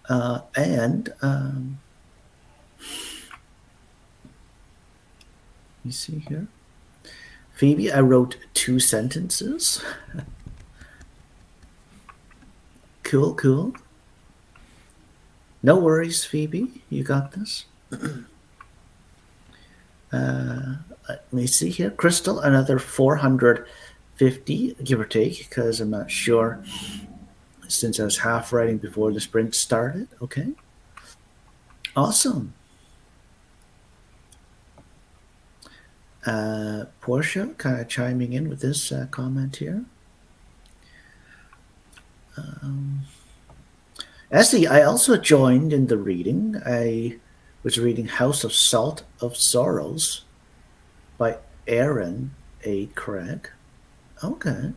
And let me see here. Phoebe, I wrote 2 sentences. Cool, cool. No worries, Phoebe. You got this. Let me see here. Crystal, another 450, give or take, because I'm not sure since I was half writing before the sprint started. Okay. Awesome. Portia kind of chiming in with this comment here. Essie, I also joined in the reading. I was reading House of Salt of Sorrows by Aaron A. Craig. Okay.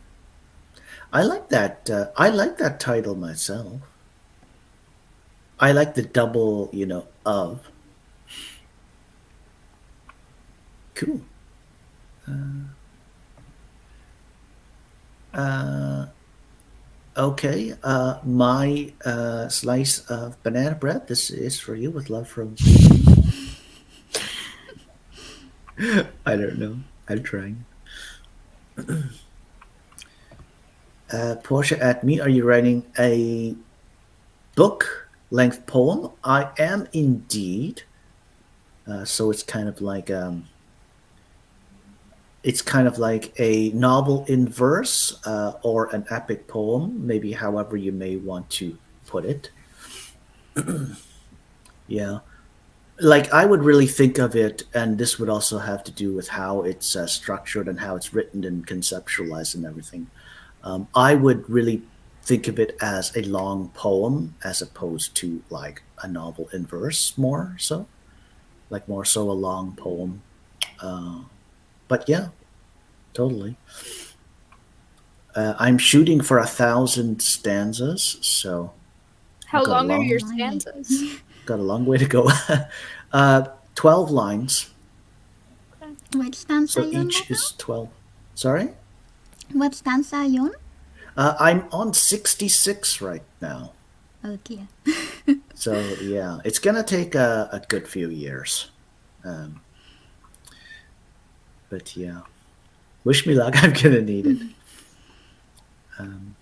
I like that. I like that title myself. I like the double, of. Cool. Okay. My slice of banana bread. This is for you with love from. I don't know. I'm trying. Portia at me. Are you writing a book length poem? I am indeed. So it's kind of like a novel in verse or an epic poem, maybe however you may want to put it. Yeah. Like I would really think of it, and this would also have to do with how it's structured and how it's written and conceptualized and everything. I would really think of it as a long poem as opposed to like a novel in verse, more so, like more so a long poem. But yeah, totally. I'm shooting for 1,000 stanzas, so How got a long are long, your Blimey. stanzas? got a long way to go. 12 lines, Which stanza so are you on each right now? is 12. Sorry, What stanza are you on? I'm on 66 right now. Oh dear. So yeah, it's gonna take a good few years. Um, but yeah, wish me luck. I'm gonna need it. Um,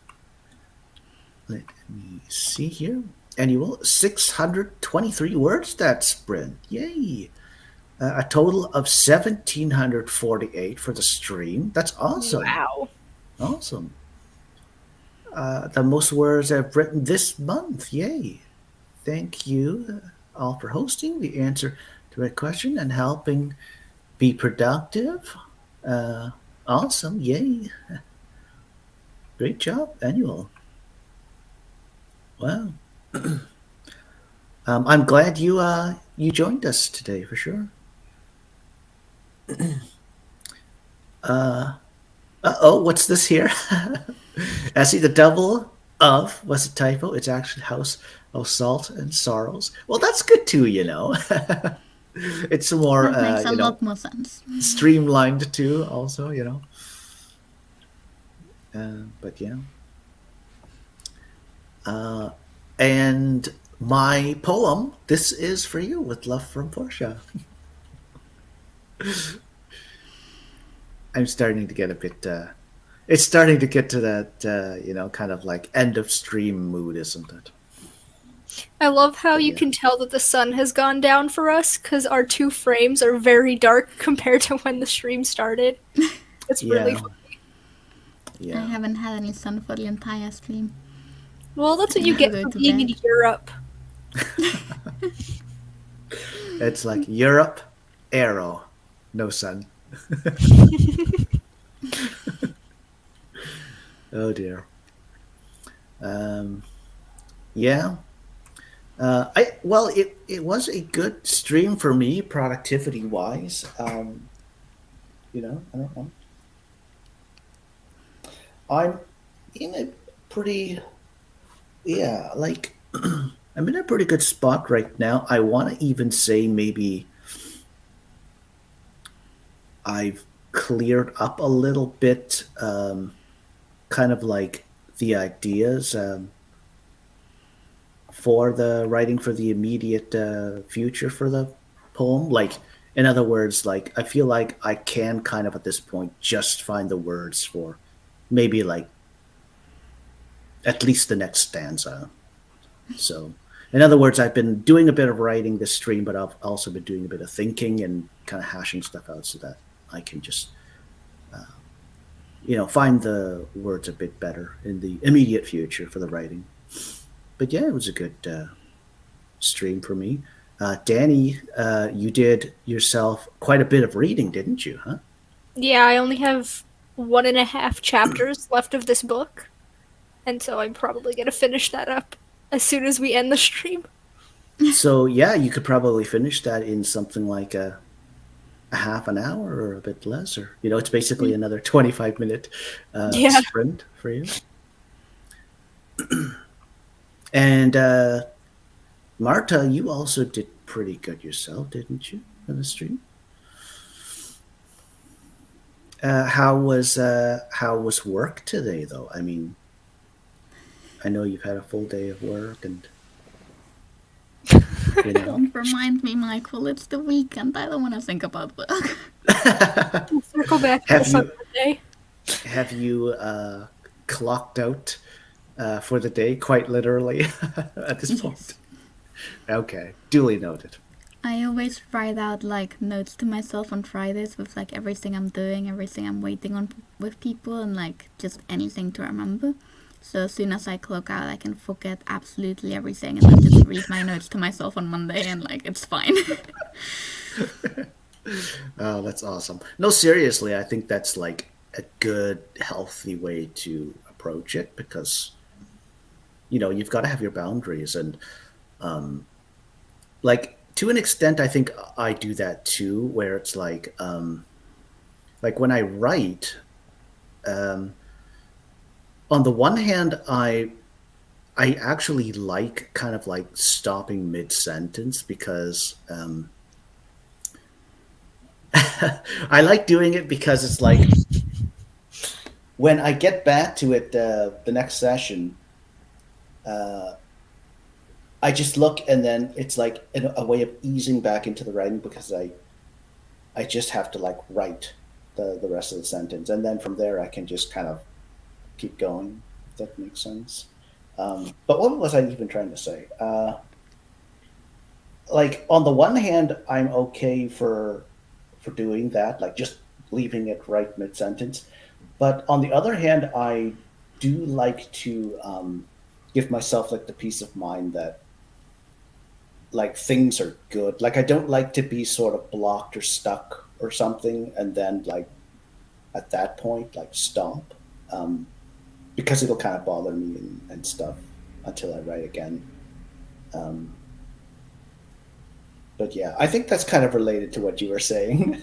Let me see here. Annual 623 words. That's Bryn. Yay! A total of 1,748 for the stream. That's awesome. Wow. Awesome. The most words I've written this month. Yay. Thank you all for hosting the answer to my question and helping be productive. Uh, awesome. Yay. Great job, Annual. Wow. I'm glad you joined us today for sure. Oh, what's this here? I see the double of was a typo. It's actually House of Salt and Sorrows. Well, that's good too, you know. It's more, That makes a lot more sense. streamlined too, also, you know. But yeah. Uh, and my poem, This Is For You, with love from Portia. I'm starting to get a bit. It's starting to get to that, kind of like end of stream mood, isn't it? I love how But you yeah, can tell that the sun has gone down for us because our two frames are very dark compared to when the stream started. It's really yeah, fun. I yeah. haven't had any sun for the entire stream. Well, that's I what you need to get go for to being in bed. Europe. It's like Europe, arrow, no sun. Oh dear. Um, yeah. It was a good stream for me, productivity wise. I don't know. I'm in a pretty, yeah, like I'm in a pretty good spot right now. I want to even say maybe I've cleared up a little bit, kind of like the ideas, for the writing for the immediate future for the poem. Like, in other words, like I feel like I can kind of at this point just find the words for maybe like at least the next stanza. So, in other words, I've been doing a bit of writing this stream, but I've also been doing a bit of thinking and kind of hashing stuff out so that I can just, find the words a bit better in the immediate future for the writing. But yeah, it was a good stream for me. Danny, you did yourself quite a bit of reading, didn't you? Huh? Yeah, I only have 1.5 chapters left of this book, and so I'm probably gonna finish that up as soon as we end the stream. So yeah, you could probably finish that in something like a half an hour or a bit less, or it's basically another 25-minute Yeah. sprint for you. And Marta, you also did pretty good yourself, didn't you, for the stream? How was work today, though? I mean, I know you've had a full day of work, and you know. Don't remind me, Michael. It's the weekend. I don't want to think about work. Circle back to have this on you Monday. have you clocked out for the day, quite literally, at this point? Yes. Okay, duly noted. I always write out like notes to myself on Fridays with like everything I'm doing, everything I'm waiting on with people, and like just anything to remember. So as soon as I clock out, I can forget absolutely everything and then just read my notes to myself on Monday, and like it's fine. Oh, that's awesome. No, seriously, I think that's like a good, healthy way to approach it because you've got to have your boundaries and like to an extent, I think I do that too, where it's like when I write, um, on the one hand, I actually like kind of like stopping mid sentence because I like doing it because it's like when I get back to it the next session, uh, I just look and then it's like a way of easing back into the writing because I just have to like write the rest of the sentence and then from there I can just kind of keep going. If that makes sense. But what was I even trying to say? Like on the one hand, I'm okay for doing that, like just leaving it right mid sentence. But on the other hand, I do like to give myself like the peace of mind that like things are good. Like I don't like to be sort of blocked or stuck or something, and then like at that point like stop, um, because it'll kind of bother me and stuff until I write again. Um, but yeah, I think that's kind of related to what you were saying.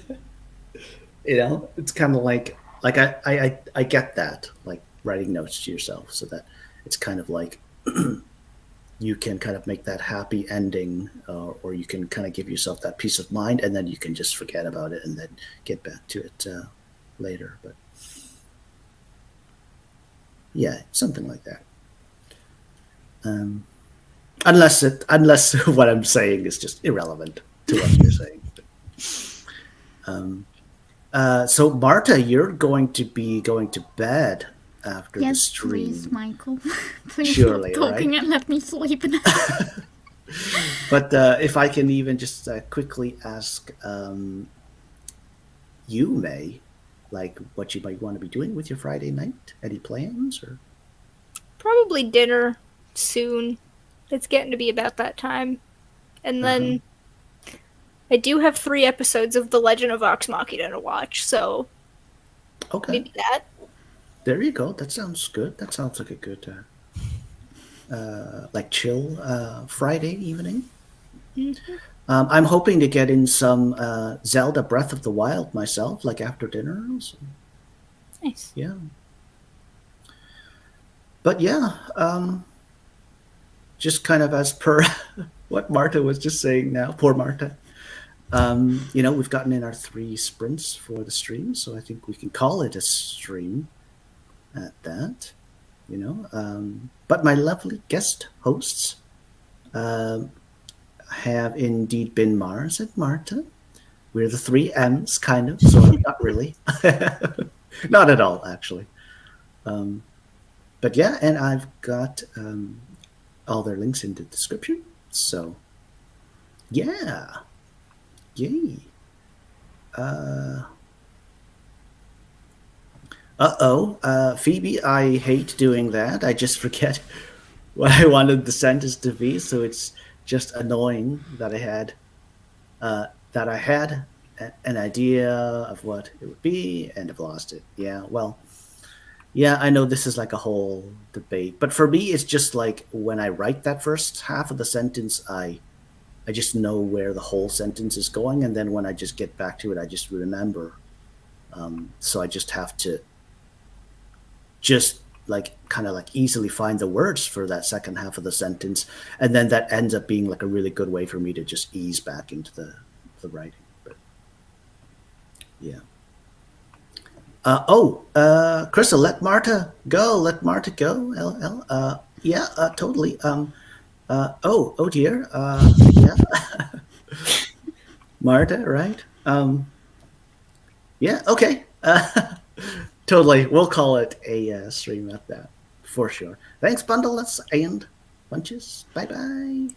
It's kind of like I get that, like writing notes to yourself, so that it's kind of like you can kind of make that happy ending, or you can kind of give yourself that peace of mind, and then you can just forget about it and then get back to it later. But yeah, something like that. Um, unless what I'm saying is just irrelevant to what you're saying. Um, so Marta, you're going to be going to bed after the Yes, please, stream, Michael. Please stop surely, talking right? and let me sleep now. But if I can even just quickly ask you, May, like what you might want to be doing with your Friday night? Any plans or? Probably dinner soon. It's getting to be about that time. And Uh-huh. then I do have 3 episodes of The Legend of Vox Machina to watch, so Okay, maybe that. there you go. That sounds good. That sounds like a good, like chill Friday evening. Mhm. I'm hoping to get in some Zelda Breath of the Wild myself, like after dinner. So, Nice. yeah, but yeah, just kind of as per what Marta was just saying now. Poor Marta. We've gotten in our 3 sprints for the stream, so I think we can call it a stream at that. But my lovely guest hosts um, have indeed been Mars and Marta. We're the 3 M's, kind of, sort of, not really. Not at all, actually. Um, but yeah, and I've got all their links in the description. So, yeah, yay. Uh Phoebe, I hate doing that. I just forget what I wanted the sentence to be, so it's just annoying that I had an idea of what it would be and have lost it. Yeah, well, yeah, I know this is like a whole debate, but for me, it's just like when I write that first half of the sentence, I just know where the whole sentence is going, and then when I just get back to it, I just remember. So I just have to just like kind of like easily find the words for that second half of the sentence, and then that ends up being like a really good way for me to just ease back into the writing. But yeah. Crystal, let Marta go. Let Marta go. LL. Yeah. Totally. Oh dear. Yeah. Marta, right? Yeah. Okay. Totally. We'll call it a stream at that for sure. Thanks, bundles and bunches. Bye bye.